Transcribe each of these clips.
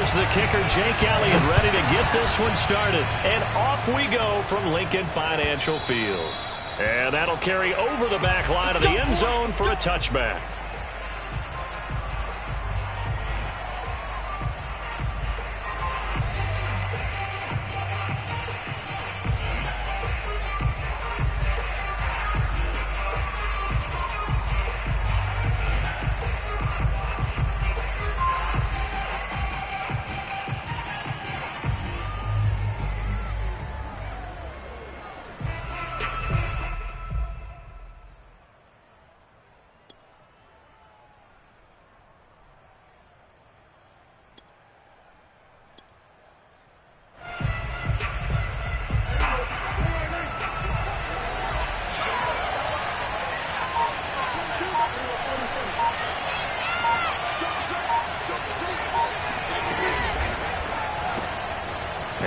Here's the kicker, Jake Elliott, ready to get this one started. And off we go from Lincoln Financial Field. And that'll carry over the back line of the end zone for a touchback.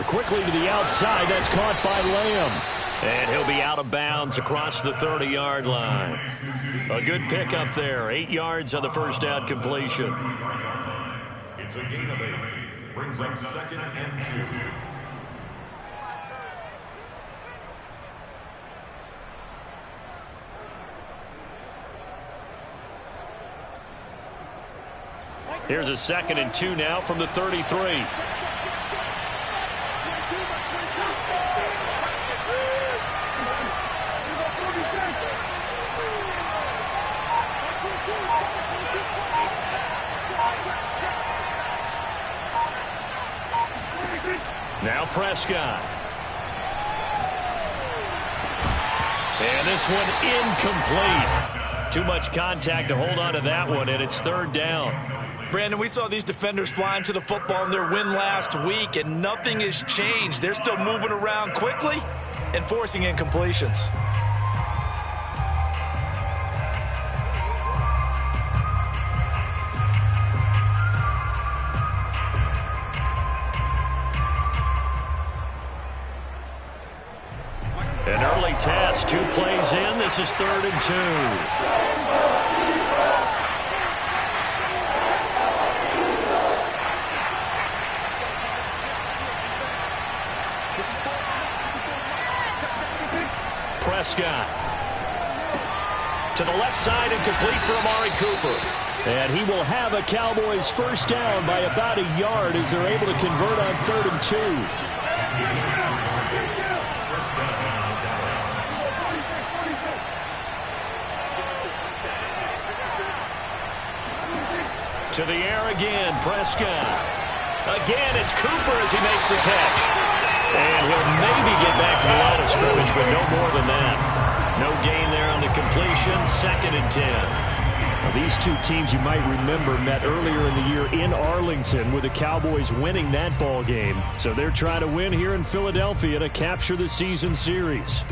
Quickly to the outside. That's caught by Lamb. And he'll be out of bounds across the 30-yard line. A good pickup there. 8 yards on the first down completion. It's a gain of 8. Brings up 2nd and 2. Here's a 2nd and 2 now from the 33. Now Prescott. And this one incomplete. Too much contact to hold on to that one, and it's 3rd down. Brandon, we saw these defenders flying to the football in their win last week, and nothing has changed. They're still moving around quickly and forcing incompletions. An early test, 2 plays in. This is 3rd and 2. Prescott. To the left side and complete for Amari Cooper. And he will have a Cowboys first down by about a yard as they're able to convert on 3rd and 2. To the air again, Prescott. Again, it's Cooper as he makes the catch. And he'll maybe get back to the line of scrimmage, but no more than that. No gain there on the completion, 2nd and 10. Now, these two teams, you might remember, met earlier in the year in Arlington with the Cowboys winning that ball game. So they're trying to win here in Philadelphia to capture the season series.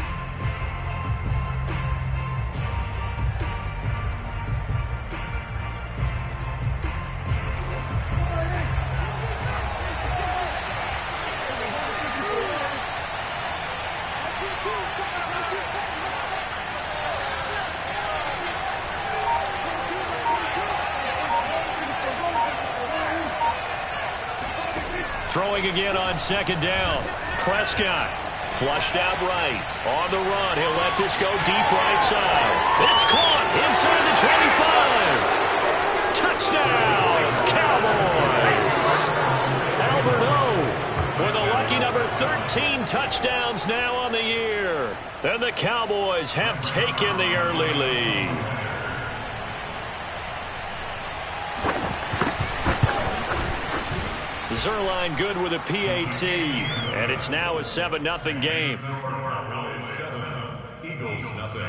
Throwing again on 2nd down. Prescott flushed out right. On the run, he'll let this go deep right side. It's caught inside the 25. Touchdown, Cowboys. Albert O with a lucky number 13 touchdowns now on the year. And the Cowboys have taken the early lead. Zerline good with a PAT, and it's now a 7-0 game. Eagles nothing.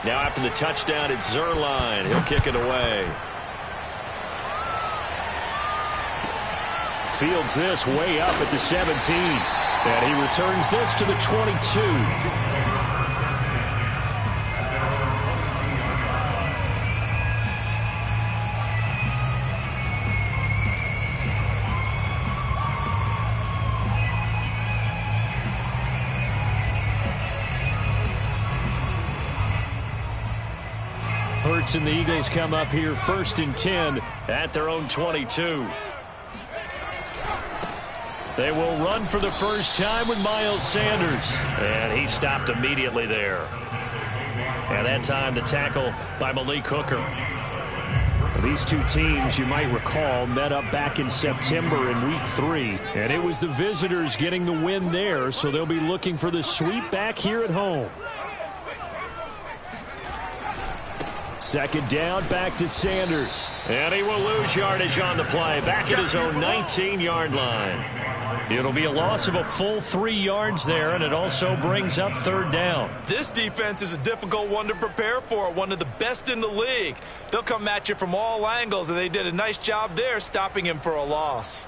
Now after the touchdown, it's Zerline. He'll kick it away. Fields this way up at the 17. And he returns this to the 22. Hurts and the Eagles come up here 1st and 10 at their own 22. They will run for the first time with Miles Sanders. And he stopped immediately there. And that time the tackle by Malik Hooker. These two teams, you might recall, met up back in September in Week 3. And it was the visitors getting the win there, so they'll be looking for the sweep back here at home. 2nd down, back to Sanders. And he will lose yardage on the play, back at his own 19-yard line. It'll be a loss of a full 3 yards there, and it also brings up 3rd down. This defense is a difficult one to prepare for, one of the best in the league. They'll come at you from all angles, and they did a nice job there stopping him for a loss.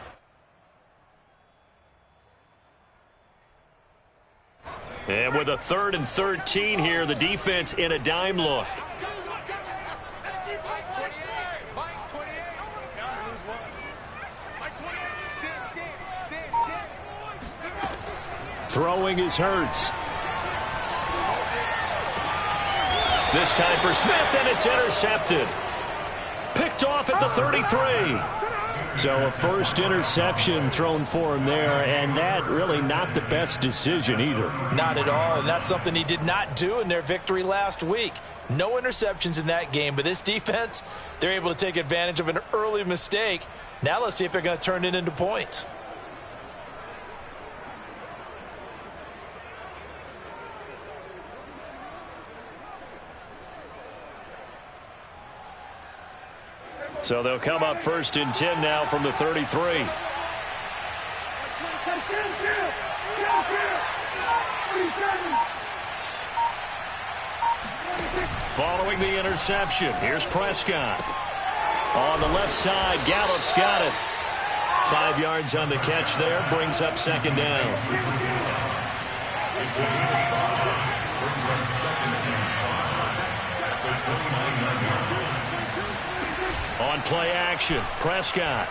And with a 3rd and 13 here, the defense in a dime look. Throwing is Hurts. This time for Smith, and it's intercepted. Picked off at the 33. So a first interception thrown for him there, and that really not the best decision either. Not at all, and that's something he did not do in their victory last week. No interceptions in that game, but this defense, they're able to take advantage of an early mistake. Now let's see if they're going to turn it into points. So they'll come up 1st and 10 now from the 33. Following the interception, here's Prescott. On the left side, Gallup's got it. 5 yards on the catch there, brings up 2nd down. On play action, Prescott.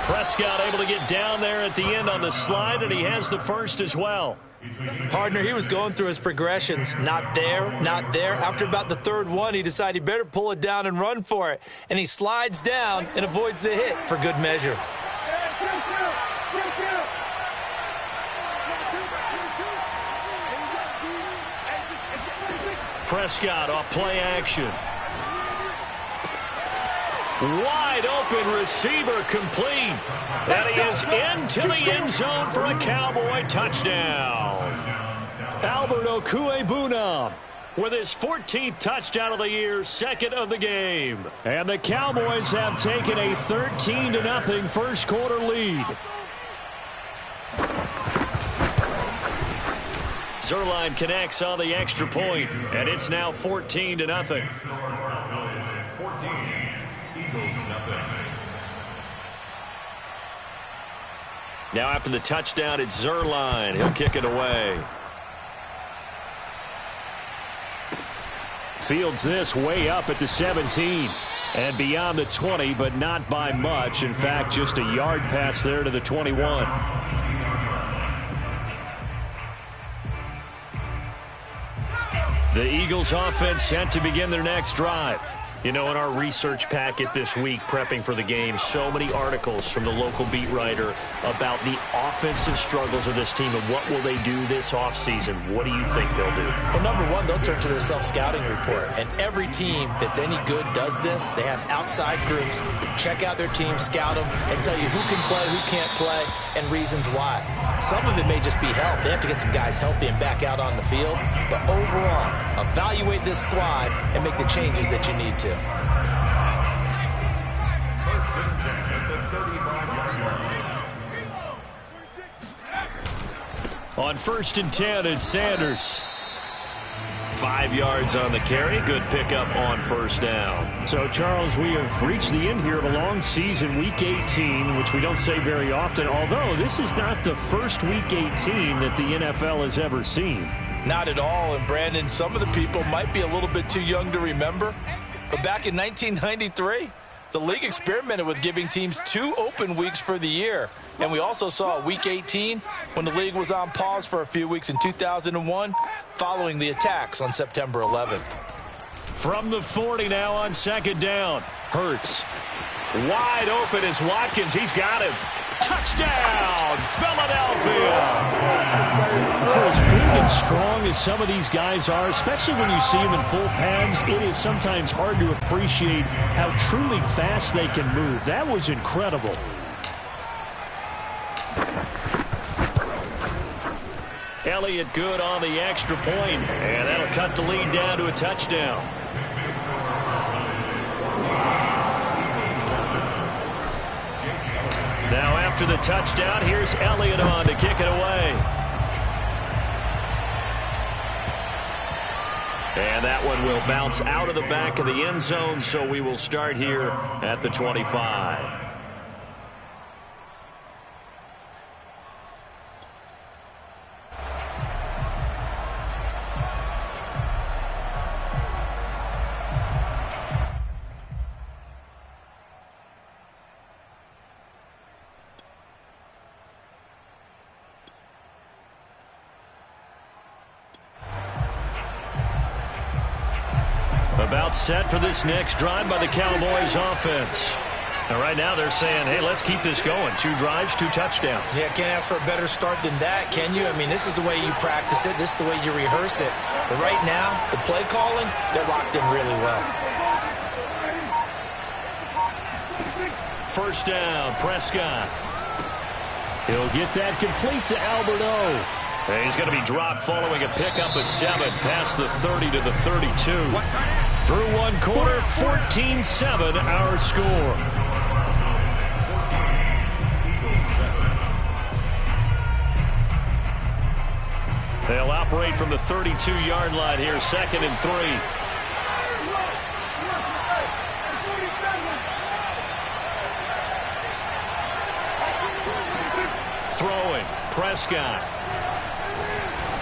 Prescott able to get down there at the end on the slide, and he has the first as well. Partner, he was going through his progressions. Not there, not there. After about the 3rd one, he decided he better pull it down and run for it. And he slides down and avoids the hit for good measure. Prescott off play action. Wide open receiver complete. And he is into the end zone for a Cowboy touchdown. Albert Okwuegbunam with his 14th touchdown of the year, 2nd of the game. And the Cowboys have taken a 13-0 first quarter lead. Zuerlein connects on the extra point, and it's now 14-0. 14, Eagles nothing. Now after the touchdown, it's Zuerlein. He'll kick it away. Fields this way up at the 17 and beyond the 20, but not by much. In fact, just a yard pass there to the 21. The Eagles offense set to begin their next drive. You know, in our research packet this week, prepping for the game, so many articles from the local beat writer about the offensive struggles of this team and what will they do this offseason. What do you think they'll do? Well, number one, they'll turn to their self-scouting report. And every team that's any good does this. They have outside groups. Check out their team, scout them, and tell you who can play, who can't play, and reasons why. Some of it may just be health. They have to get some guys healthy and back out on the field. But overall, evaluate this squad and make the changes that you need to. First and 10 at the 35-yard line. On 1st and 10, it's Sanders. 5 yards on the carry. Good pickup on 1st down. So, Charles, we have reached the end here of a long season, Week 18, which we don't say very often, although this is not the first Week 18 that the NFL has ever seen. Not at all. And, Brandon, some of the people might be a little bit too young to remember. But back in 1993, The league experimented with giving teams 2 open weeks for the year. And we also saw Week 18 when the league was on pause for a few weeks in 2001 following the attacks on September 11th. From the 40 now on second down. Hurts. Wide open is Watkins. He's got him. Touchdown, Philadelphia! For as big and strong as some of these guys are, especially when you see them in full pads, it is sometimes hard to appreciate how truly fast they can move. That was incredible. Elliott good on the extra point, and that'll cut the lead down to a touchdown. Now after the touchdown, here's Elliott on to kick it away. And that one will bounce out of the back of the end zone, so we will start here at the 25. About set for this next drive by the Cowboys offense. And right now they're saying, hey, let's keep this going. 2 drives, 2 touchdowns. Yeah, can't ask for a better start than that, can you? I mean, this is the way you practice it. This is the way you rehearse it. But right now, the play calling, they're locked in really well. First down, Prescott. He'll get that complete to Albert O. And he's going to be dropped following a pickup of 7 past the 30 to the 32. Through one quarter, 14-7 our score. They'll operate from the 32-yard line here, 2nd and 3. Throwing, Prescott.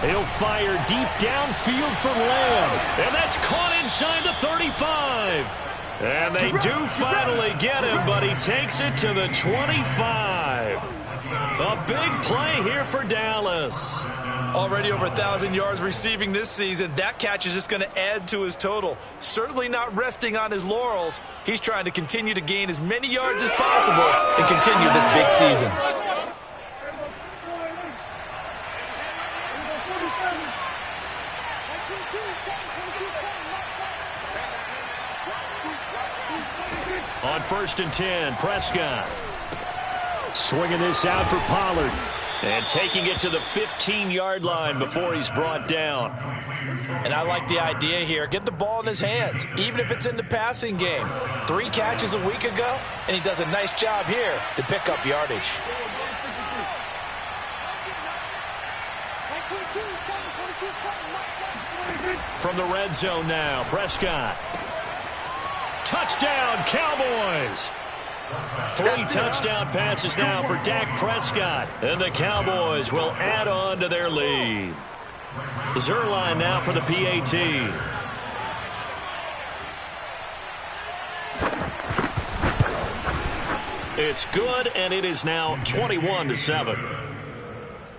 He'll fire deep downfield for Lamb. And that's caught inside the 35. And they do finally get him, but he takes it to the 25. A big play here for Dallas. Already over 1,000 yards receiving this season. That catch is just going to add to his total. Certainly not resting on his laurels. He's trying to continue to gain as many yards as possible and continue this big season. On 1st and 10, Prescott. Swinging this out for Pollard. And taking it to the 15-yard line before he's brought down. And I like the idea here. Get the ball in his hands, even if it's in the passing game. 3 catches a week ago, and he does a nice job here to pick up yardage. From the red zone now, Prescott. Touchdown, Cowboys! 3 touchdown passes now for Dak Prescott. And the Cowboys will add on to their lead. Zerline now for the PAT. It's good, and it is now 21-7.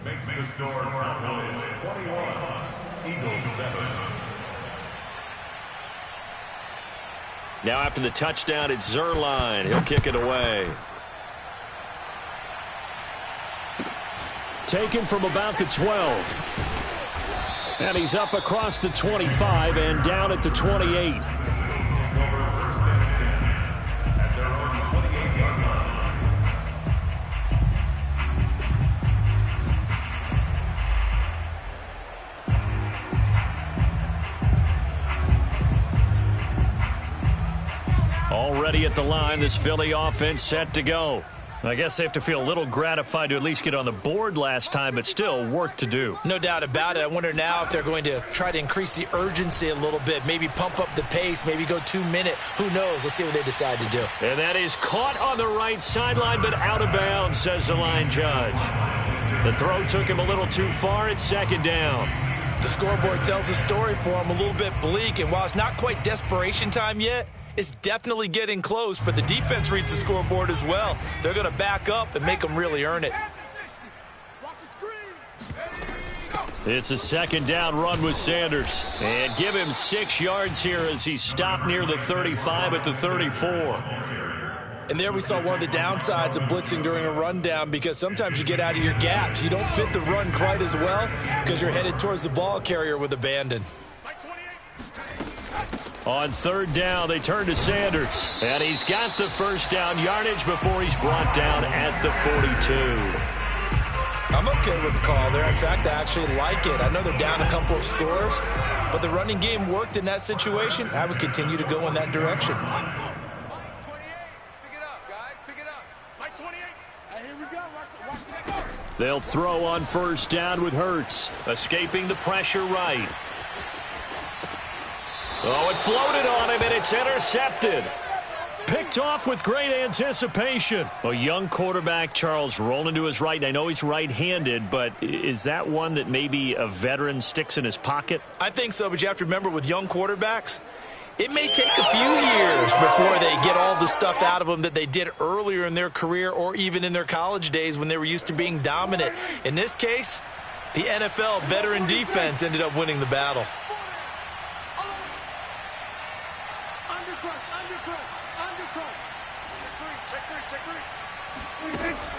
Makes the score Cowboys 21, Eagles 7. Now after the touchdown, it's Zerline. He'll kick it away. Taken from about the 12. And he's up across the 25 and down at the 28. Already at the line, this Philly offense set to go. I guess they have to feel a little gratified to at least get on the board last time, but still work to do. No doubt about it. I wonder now if they're going to try to increase the urgency a little bit, maybe pump up the pace, maybe go 2-minute. Who knows? Let's see what they decide to do. And that is caught on the right sideline, but out of bounds, says the line judge. The throw took him a little too far. It's 2nd down. The scoreboard tells the story for him, a little bit bleak, and while it's not quite desperation time yet, It's definitely getting close, but the defense reads the scoreboard as well. They're going to back up and make them really earn it. It's a second down run with Sanders. And give him 6 yards here as he stopped near the 35 at the 34. And there we saw one of the downsides of blitzing during a rundown, because sometimes you get out of your gaps. You don't fit the run quite as well because you're headed towards the ball carrier with abandon. On third down, they turn to Sanders. And he's got the first down yardage before he's brought down at the 42. I'm okay with the call there. In fact, I actually like it. I know they're down a couple of scores, but the running game worked in that situation. I would continue to go in that direction. They'll throw on first down with Hurts. Escaping the pressure right. Oh, it floated on him, and it's intercepted. Picked off with great anticipation. A young quarterback, Charles, rolling to his right. And I know he's right-handed, but is that one that maybe a veteran sticks in his pocket? I think so, but you have to remember with young quarterbacks, it may take a few years before they get all the stuff out of them that they did earlier in their career or even in their college days when they were used to being dominant. In this case, the NFL veteran defense ended up winning the battle.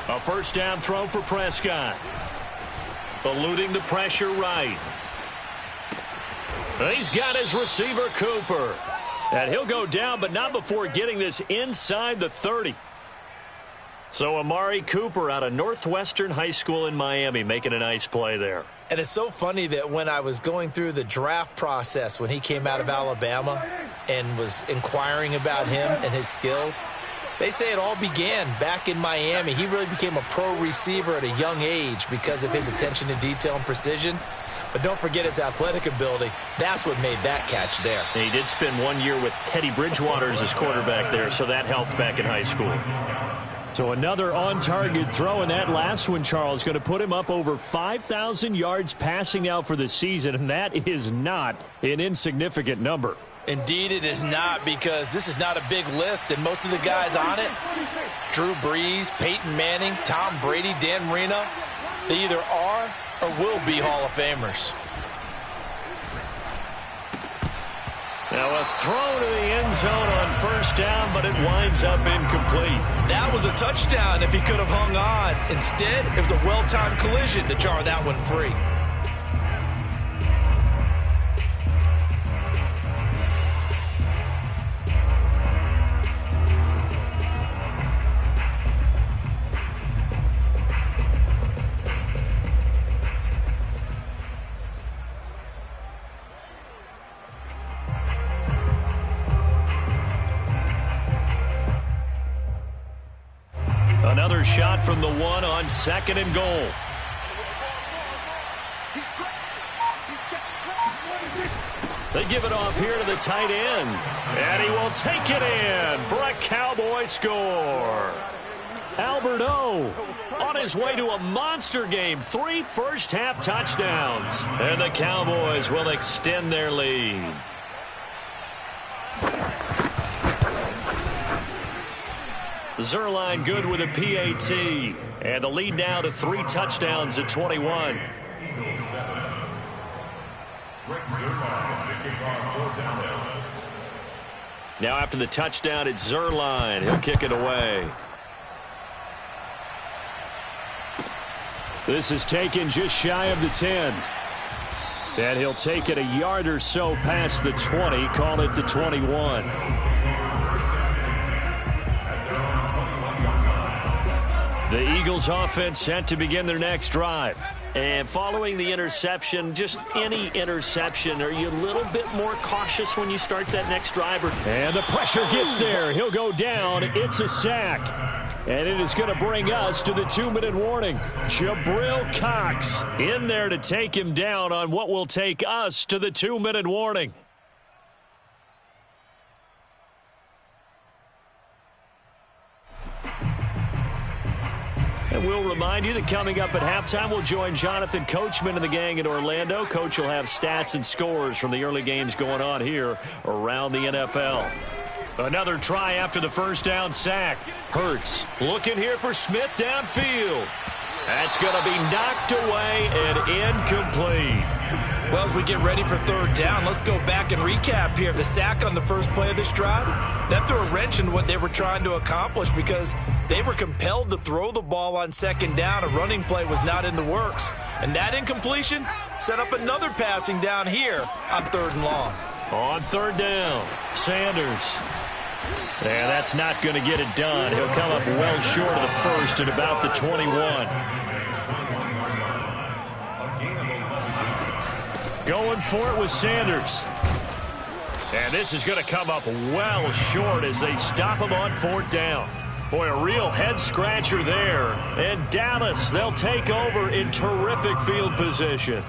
A first down throw for Prescott. Eluding the pressure right. He's got his receiver, Cooper. And he'll go down, but not before getting this inside the 30. So Amari Cooper out of Northwestern High School in Miami making a nice play there. And it's so funny that when I was going through the draft process when he came out of Alabama and was inquiring about him and his skills, they say it all began back in Miami. He really became a pro receiver at a young age because of his attention to detail and precision. But don't forget his athletic ability. That's what made that catch there. And he did spend 1 year with Teddy Bridgewater as his quarterback there, so that helped back in high school. So another on-target throw, and that last one, Charles, going to put him up over 5,000 yards passing out for the season, and that is not an insignificant number. Indeed it is not, because this is not a big list, and most of the guys on it, Drew Brees, Peyton Manning, Tom Brady, Dan Marino, they either are or will be Hall of Famers. Now a throw to the end zone on first down, but it winds up incomplete. That was a touchdown if he could have hung on. Instead, it was a well-timed collision to jar that one free. Another shot from the one on second and goal. They give it off here to the tight end. And he will take it in for a Cowboy score. Albert O on his way to a monster game. 3 first-half touchdowns. And the Cowboys will extend their lead. Zerline good with a PAT. And the lead now to 3 touchdowns at 21. Now after the touchdown, it's Zerline. He'll kick it away. This is taken just shy of the 10. And he'll take it a yard or so past the 20. Call it the 21. The Eagles offense set to begin their next drive. And following the interception, just any interception, are you a little bit more cautious when you start that next drive? And the pressure gets there. He'll go down. It's a sack. And it is going to bring us to the 2-minute warning. Jabril Cox in there to take him down on what will take us to the 2-minute warning. And we'll remind you that coming up at halftime, we'll join Jonathan Coachman and the gang in Orlando. Coach will have stats and scores from the early games going on here around the NFL. Another try after the first down sack. Hurts looking here for Smith downfield. That's going to be knocked away and incomplete. Well, as we get ready for third down, let's go back and recap here. The sack on the first play of this drive, that threw a wrench in what they were trying to accomplish because they were compelled to throw the ball on second down. A running play was not in the works. And that incompletion set up another passing down here on third and long. On third down, Sanders. And that's not going to get it done. He'll come up well short of the first at about the 21. Going for it with Sanders. And this is going to come up well short as they stop him on fourth down. Boy, a real head-scratcher there. And Dallas, they'll take over in terrific field position.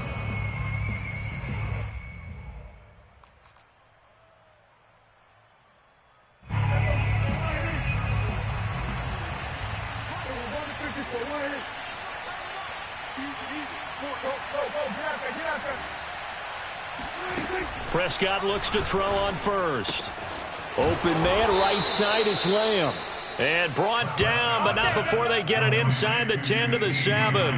Prescott looks to throw on first. Open man, right side, it's Lamb. And brought down, but not before they get it inside the 10 to the 7.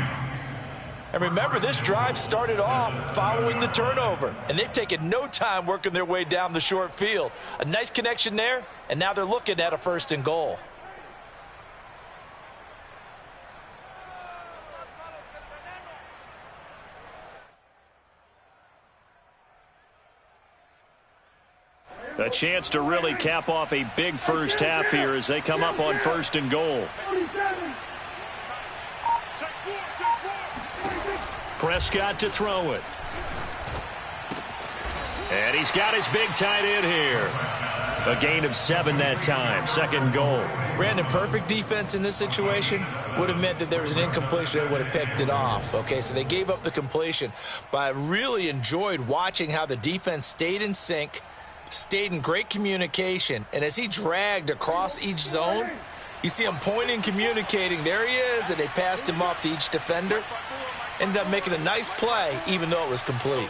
And remember, this drive started off following the turnover, and they've taken no time working their way down the short field. A nice connection there, and now they're looking at a first and goal. A chance to really cap off a big first half here as they come up on first and goal. Prescott to throw it. And he's got his big tight end here. A gain of 7 that time. Second goal. Brandon, perfect defense in this situation would have meant that there was an incompletion that would have picked it off. Okay, so they gave up the completion. But I really enjoyed watching how the defense stayed in sync, stayed in great communication, and as he dragged across each zone, you see him pointing, communicating. There he is, and they passed him off to each defender. Ended up making a nice play, even though it was complete.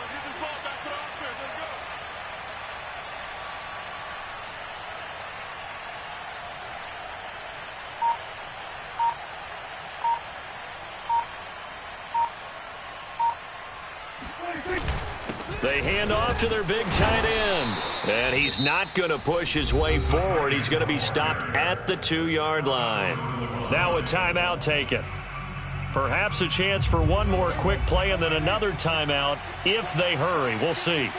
They hand off to their big tight end. And he's not going to push his way forward. He's going to be stopped at the 2-yard line. Now a timeout taken. Perhaps a chance for one more quick play and then another timeout if they hurry. We'll see.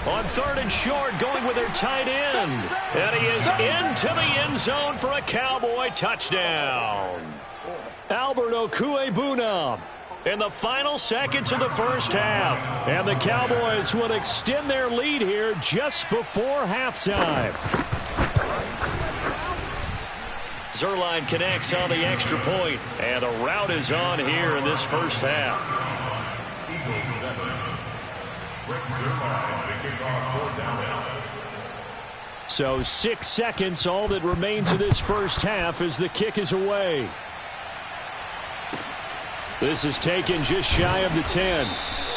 On third and short, going with their tight end. And he is into the end zone for a Cowboy touchdown. Albert Okwuegbunam in the final seconds of the first half. And the Cowboys will extend their lead here just before halftime. Zerline connects on the extra point, and the route is on here in this first half. Eagles 7. Rick Zerline, the kickoff for down. So 6 seconds, all that remains of this first half as the kick is away. This is taken just shy of the 10.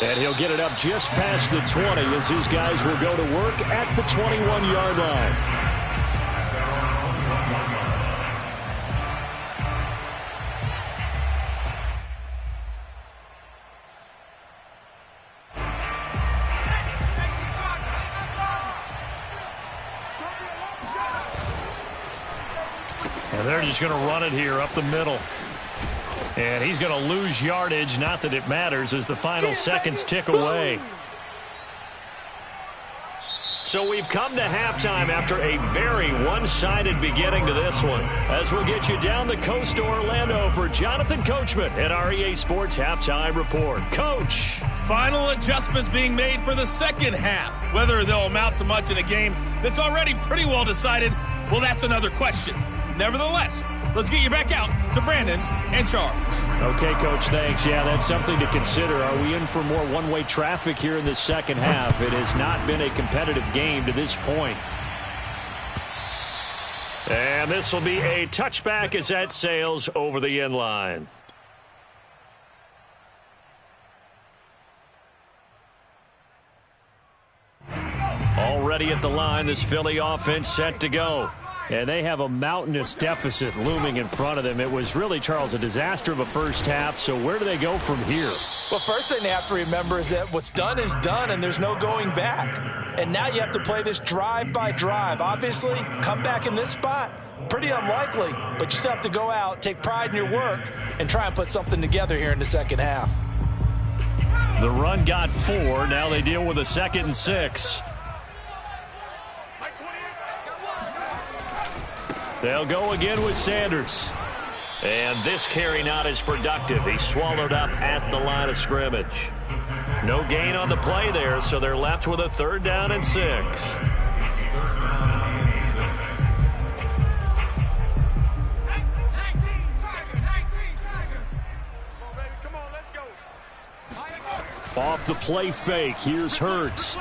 And he'll get it up just past the 20 as his guys will go to work at the 21-yard line. And they're just going to run it here up the middle. And he's going to lose yardage, not that it matters, as the final seconds tick away. So we've come to halftime after a very one-sided beginning to this one. As we'll get you down the coast to Orlando for Jonathan Coachman at our EA Sports Halftime Report. Coach. Final adjustments being made for the second half. Whether they'll amount to much in a game that's already pretty well decided, well, that's another question. Nevertheless, let's get you back out to Brandon and Charles. Okay, Coach, thanks. Yeah, that's something to consider. Are we in for more one-way traffic here in the second half? It has not been a competitive game to this point. And this will be a touchback as that sails over the end line. ready at the line. This Philly offense set to go. And they have a mountainous deficit looming in front of them. It was really, Charles, a disaster of a first half. So where do they go from here? Well, first thing they have to remember is that what's done is done, and there's no going back. And now you have to play this drive by drive. Obviously, come back in this spot, pretty unlikely. But you still have to go out, take pride in your work, and try and put something together here in the second half. The run got 4. Now they deal with a 2nd and 6. They'll go again with Sanders. And this carry not as productive. He swallowed up at the line of scrimmage. No gain on the play there, so they're left with a 3rd down and 6. Off the play fake. Here's Hurts.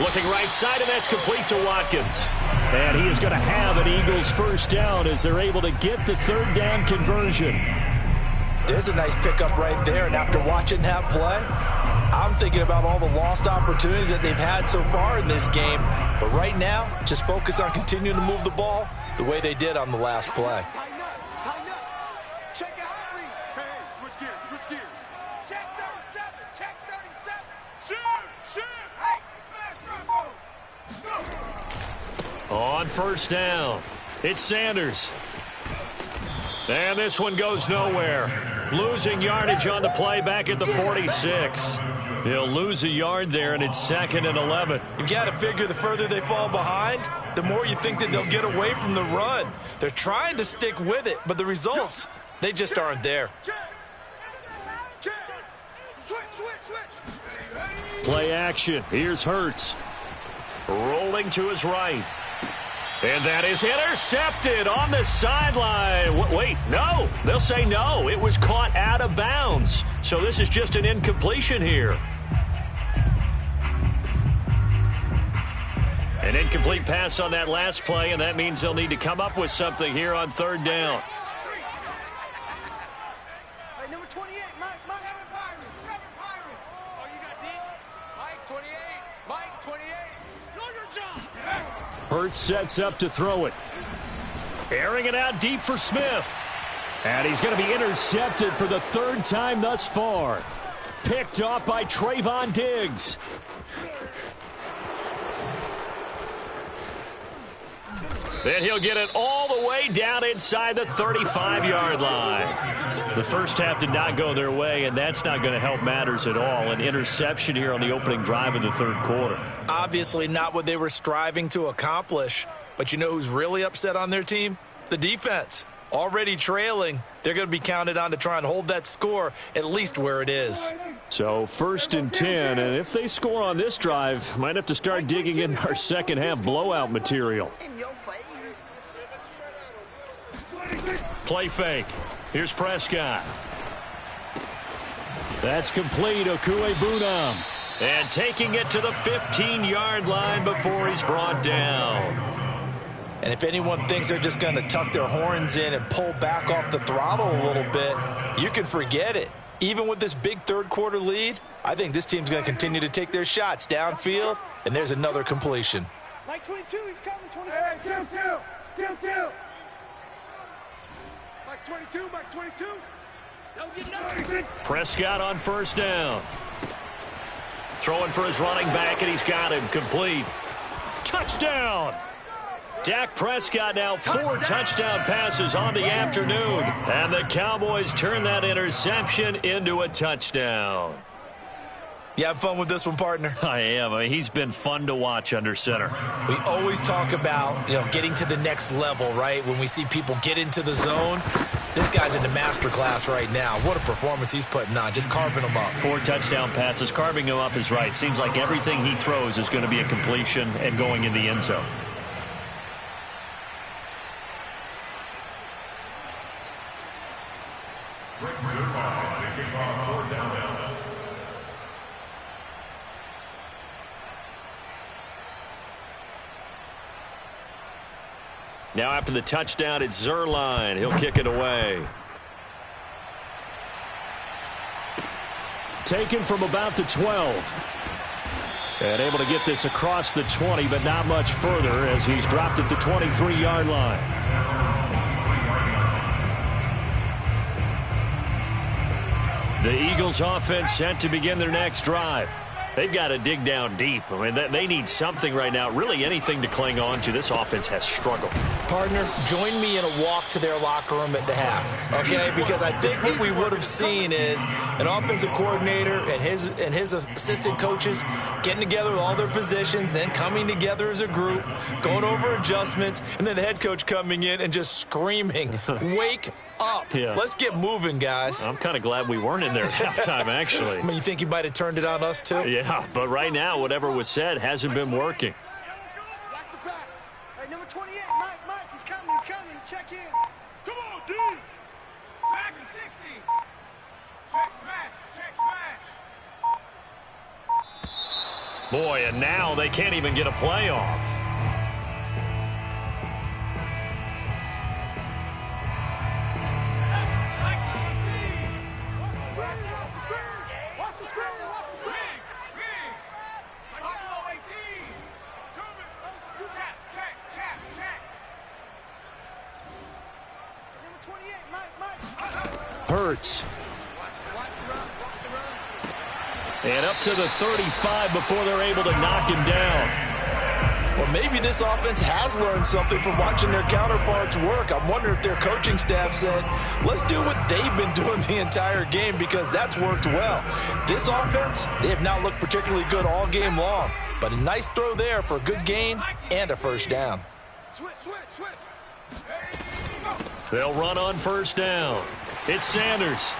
Looking right side, and that's complete to Watkins. And he is going to have an Eagles first down as they're able to get the 3rd down conversion. There's a nice pickup right there, and after watching that play, I'm thinking about all the lost opportunities that they've had so far in this game. But right now, just focus on continuing to move the ball the way they did on the last play. On first down, it's Sanders. And this one goes nowhere. Losing yardage on the play back at the 46. He'll lose a yard there, and it's 2nd and 11. You've got to figure the further they fall behind, the more you think that they'll get away from the run. They're trying to stick with it, but the results, they just aren't there. Play action. Here's Hurts. Rolling to his right. And that is intercepted on the sideline. Wait, no. They'll say no. It was caught out of bounds. So this is just an incompletion here. An incomplete pass on that last play, and that means they'll need to come up with something here on 3rd down. Number 28, Mike. Oh, you got D? Mike 28. Mike 28. Know your job. Hurts sets up to throw it. Airing it out deep for Smith. And he's going to be intercepted for the 3rd time thus far. Picked off by Trayvon Diggs. Then he'll get it all the way down inside the 35-yard line. The first half did not go their way, and that's not going to help matters at all. An interception here on the opening drive of the 3rd quarter. Obviously not what they were striving to accomplish. But you know who's really upset on their team? The defense. Already trailing. They're going to be counted on to try and hold that score at least where it is. So 1st and 10, and if they score on this drive, might have to start digging in our second half blowout material. Play fake. Here's Prescott. That's complete. Okuegbunam. And taking it to the 15-yard line before he's brought down. And if anyone thinks they're just going to tuck their horns in and pull back off the throttle a little bit, you can forget it. Even with this big 3rd quarter lead, I think this team's going to continue to take their shots downfield, and there's another completion. Mike 22, he's coming. 25. Kill. Mike 22, Mike 22. Don't get nothing. Prescott on first down. Throwing for his running back, and he's got him complete. Touchdown! Dak Prescott now 4 touchdown passes on the afternoon. And the Cowboys turn that interception into a touchdown. You have fun with this one, partner? I am. I mean, he's been fun to watch under center. We always talk about, getting to the next level, right? When we see people get into the zone, this guy's in the master class right now. What a performance he's putting on, just carving them up. 4 touchdown passes. Carving him up is right. Seems like everything he throws is going to be a completion and going in the end zone. Now after the touchdown, it's Zerline. He'll kick it away. Taken from about the 12. And able to get this across the 20, but not much further as he's dropped at the 23-yard line. The Eagles offense set to begin their next drive. They've got to dig down deep. I mean, they need something right now, really anything to cling on to. This offense has struggled. Partner, join me in a walk to their locker room at the half, okay? Because I think what we would have seen is an offensive coordinator and his assistant coaches getting together with all their positions, then coming together as a group, going over adjustments, and then the head coach coming in and just screaming, wake up. Yeah. Let's get moving, guys. I'm kind of glad we weren't in there at halftime, actually. I mean, you think he might have turned it on us, too? Yeah, but right now, whatever was said hasn't been working. Watch the pass. Hey, number 28, Mike, he's coming. Check in. Come on, D. Back in 60. Check smash. Boy, and now they can't even get a play off. Hurts. And up to the 35 before they're able to knock him down. Well, maybe this offense has learned something from watching their counterparts work. I'm wondering if their coaching staff said, let's do what they've been doing the entire game because that's worked well. This offense, they have not looked particularly good all game long. But a nice throw there for a good gain and a first down. Switch. They'll run on first down. It's Sanders.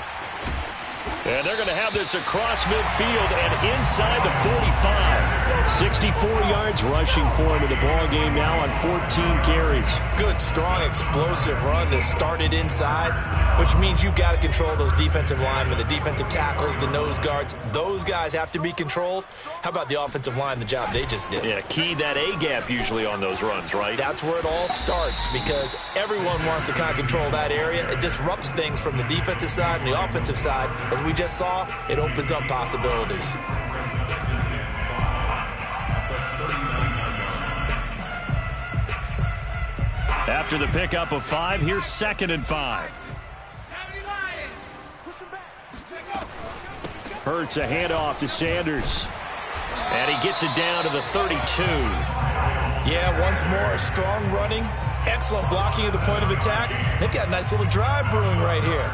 And they're going to have this across midfield and inside the 45. 64 yards rushing for him in the ball game now on 14 carries. Good, strong, explosive run that started inside, which means you've got to control those defensive linemen, the defensive tackles, the nose guards. Those guys have to be controlled. How about the offensive line, the job they just did? Yeah, key that A-gap usually on those runs, right? That's where it all starts because everyone wants to kind of control that area. It disrupts things from the defensive side and the offensive side. As we just saw, it opens up possibilities. After the pickup of 5, here's 2nd and 5. Hurts a handoff to Sanders. And he gets it down to the 32. Yeah, once more, strong running, excellent blocking at the point of attack. They've got a nice little drive brewing right here.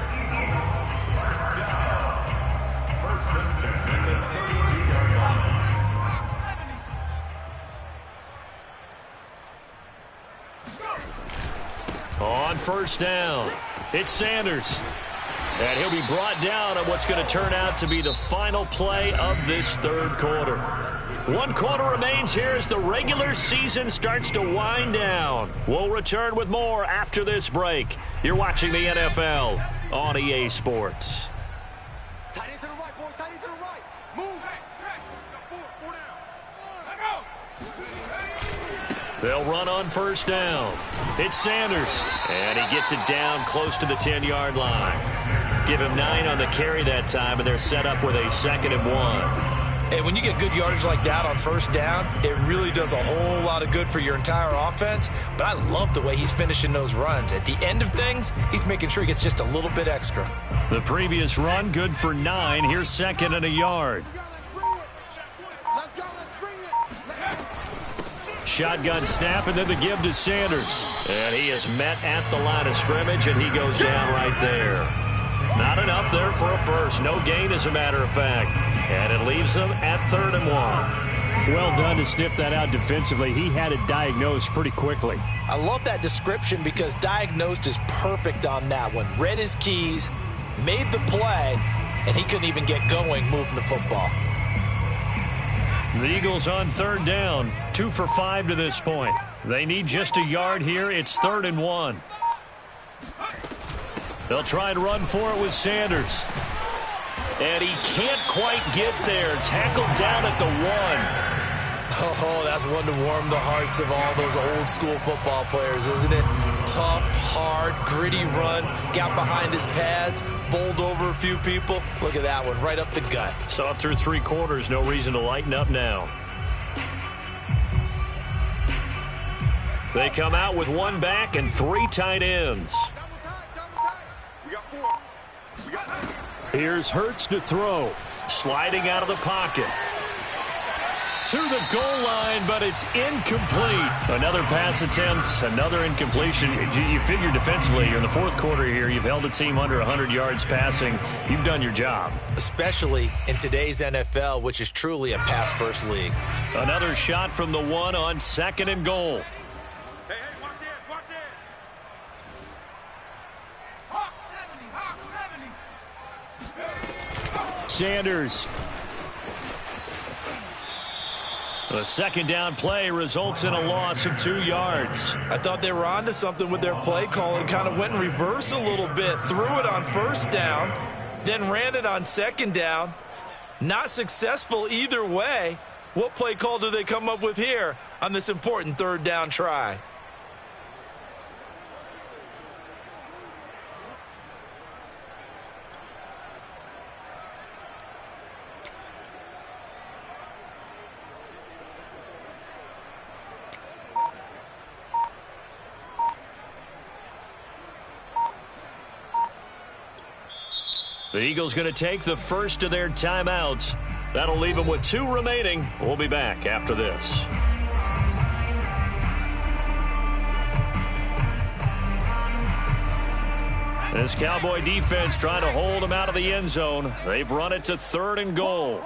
On first down, it's Sanders. And he'll be brought down on what's going to turn out to be the final play of this third quarter. 1 quarter remains here as the regular season starts to wind down. We'll return with more after this break. You're watching the NFL on EA Sports. Tight end to the right, boy. Tight end to the right. Move. Four down. They'll run on first down. It's Sanders. And he gets it down close to the 10-yard line. Give him 9 on the carry that time, and they're set up with a 2nd and 1. And when you get good yardage like that on first down, it really does a whole lot of good for your entire offense. But I love the way he's finishing those runs. At the end of things, he's making sure he gets just a little bit extra. The previous run, good for 9. Here's 2nd and a yard. Shotgun snap, and then the give to Sanders. And he is met at the line of scrimmage, and he goes down right there. Not enough there for a first. No gain, as a matter of fact. And it leaves them at 3rd and 1. Well done to sniff that out defensively. He had it diagnosed pretty quickly. I love that description because diagnosed is perfect on that one. Read his keys, made the play, and he couldn't even get going moving the football. The Eagles on 3rd down. 2 for 5 to this point. They need just a yard here. It's 3rd and 1. They'll try and run for it with Sanders. And he can't quite get there. Tackled down at the 1. Oh, that's one to warm the hearts of all those old school football players, isn't it? Tough, hard, gritty run. Got behind his pads, bowled over a few people. Look at that one, right up the gut. Saw it through 3 quarters. No reason to lighten up now. They come out with one back and 3 tight ends. We got 4. We got 4. Here's Hurts to throw. Sliding out of the pocket. To the goal line, but it's incomplete. Another pass attempt, another incompletion. You figure defensively, you're in the fourth quarter here. You've held a team under 100 yards passing. You've done your job. Especially in today's NFL, which is truly a pass-first league. Another shot from the 1 on 2nd and goal. Hey, watch it, watch it. Hawk 70, Hawk 70. Sanders. The second down play results in a loss of 2 yards. I thought they were onto something with their play call and kind of went in reverse a little bit. Threw it on 1st down, then ran it on 2nd down. Not successful either way. What play call do they come up with here on this important 3rd down try? The Eagles going to take the first of their timeouts. That'll leave them with 2 remaining. We'll be back after this. This Cowboy defense trying to hold them out of the end zone. They've run it to 3rd and goal.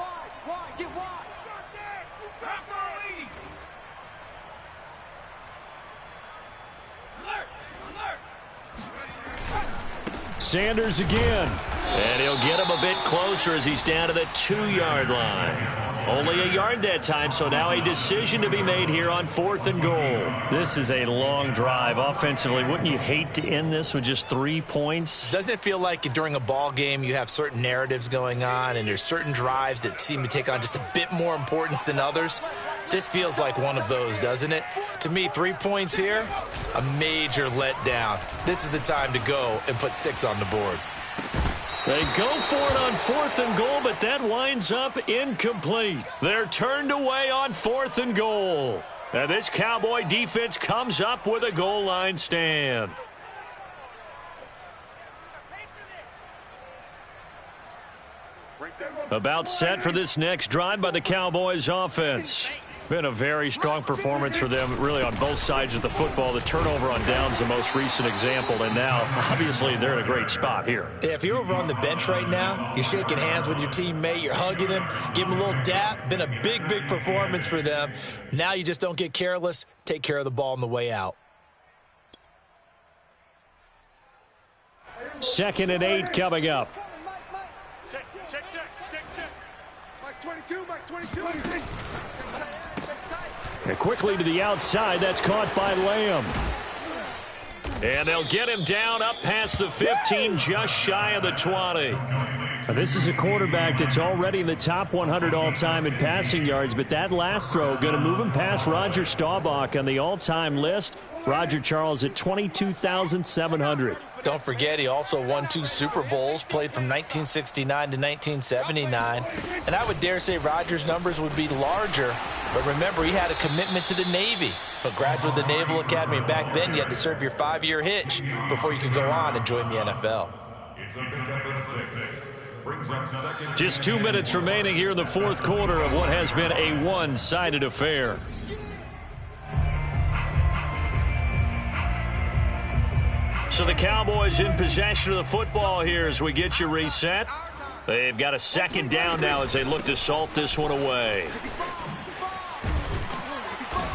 Sanders again. And he'll get him a bit closer as he's down to the 2-yard line. Only a yard that time, so now a decision to be made here on 4th and goal. This is a long drive offensively. Wouldn't you hate to end this with just 3 points? Doesn't it feel like during a ball game you have certain narratives going on and there's certain drives that seem to take on just a bit more importance than others? This feels like one of those, doesn't it? To me, 3 points here, a major letdown. This is the time to go and put 6 on the board. They go for it on 4th and goal, but that winds up incomplete. They're turned away on 4th and goal. And this Cowboy defense comes up with a goal line stand. About set for this next drive by the Cowboys offense. Been a very strong performance for them, really, on both sides of the football. The turnover on downs, the most recent example, and now, obviously, they're in a great spot here. Yeah, if you're over on the bench right now, you're shaking hands with your teammate, you're hugging him, give him a little dap. Been a big, big performance for them. Now you just don't get careless. Take care of the ball on the way out. 2nd and 8 coming up. Check. Mike's 22, Mike's 22. And quickly to the outside. That's caught by Lamb. And they'll get him down up past the 15, just shy of the 20. Now, this is a quarterback that's already in the top 100 all-time in passing yards, but that last throw going to move him past Roger Staubach on the all-time list. Roger Charles at 22,700. Don't forget, he also won 2 Super Bowls, played from 1969 to 1979. And I would dare say Rodgers' numbers would be larger. But remember, he had a commitment to the Navy. A graduate of the Naval Academy. Back then, you had to serve your 5-year hitch before you could go on and join the NFL. It's a pickup at 6. Brings up 2nd. Just 2 minutes remaining here in the fourth quarter of what has been a one-sided affair. So the Cowboys in possession of the football here as we get you reset. They've got a 2nd down now as they look to salt this one away.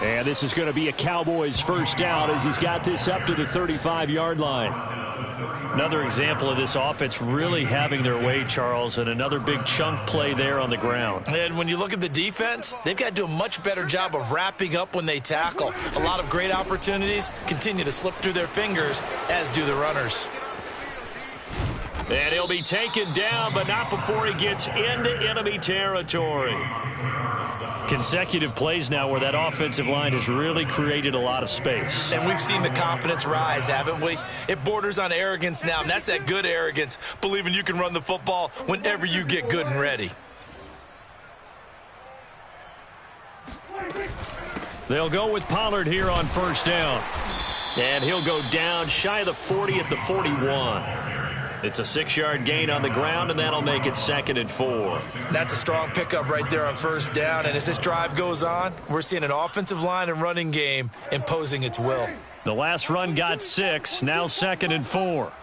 And this is going to be a Cowboys first down as he's got this up to the 35-yard line. Another example of this offense really having their way, Charles, and another big chunk play there on the ground. And when you look at the defense, they've got to do a much better job of wrapping up when they tackle. A lot of great opportunities continue to slip through their fingers, as do the runners. And he'll be taken down, but not before he gets into enemy territory. Consecutive plays now where that offensive line has really created a lot of space. And we've seen the confidence rise, haven't we? It borders on arrogance now, and that's that good arrogance, believing you can run the football whenever you get good and ready. They'll go with Pollard here on first down. And he'll go down shy of the 40 at the 41. It's a 6-yard gain on the ground, and that'll make it 2nd and 4. That's a strong pickup right there on first down. And as this drive goes on, we're seeing an offensive line and running game imposing its will. The last run got 6. Now 2nd and 4.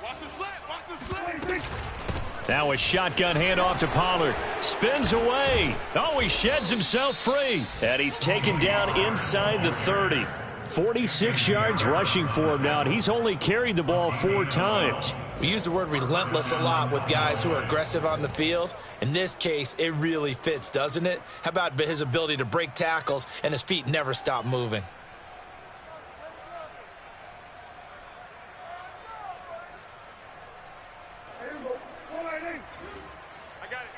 Now a shotgun handoff to Pollard. Spins away. Oh, he sheds himself free. And he's taken down inside the 30. 46 yards rushing for him now, and he's only carried the ball 4 times. We use the word relentless a lot with guys who are aggressive on the field. In this case, it really fits, doesn't it? How about his ability to break tackles and his feet never stop moving? I got it.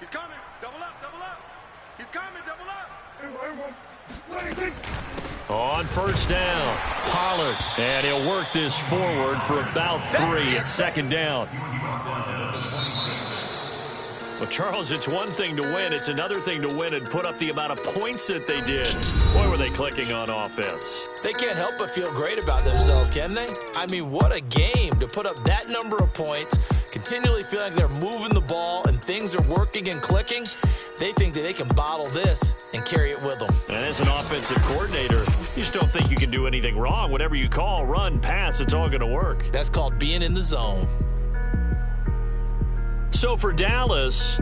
He's coming. Double up, double up. He's coming, double up. On first down, Pollard. And he'll work this forward for about 3 at 2nd down. Well, Charles, it's one thing to win. It's another thing to win and put up the amount of points that they did. Boy, were they clicking on offense. They can't help but feel great about themselves, can they? I mean, what a game to put up that number of points, continually feeling like they're moving the ball and things are working and clicking. They think that they can bottle this and carry it with them. And as an offensive coordinator, you just don't think you can do anything wrong. Whatever you call, run, pass, it's all going to work. That's called being in the zone. So for Dallas,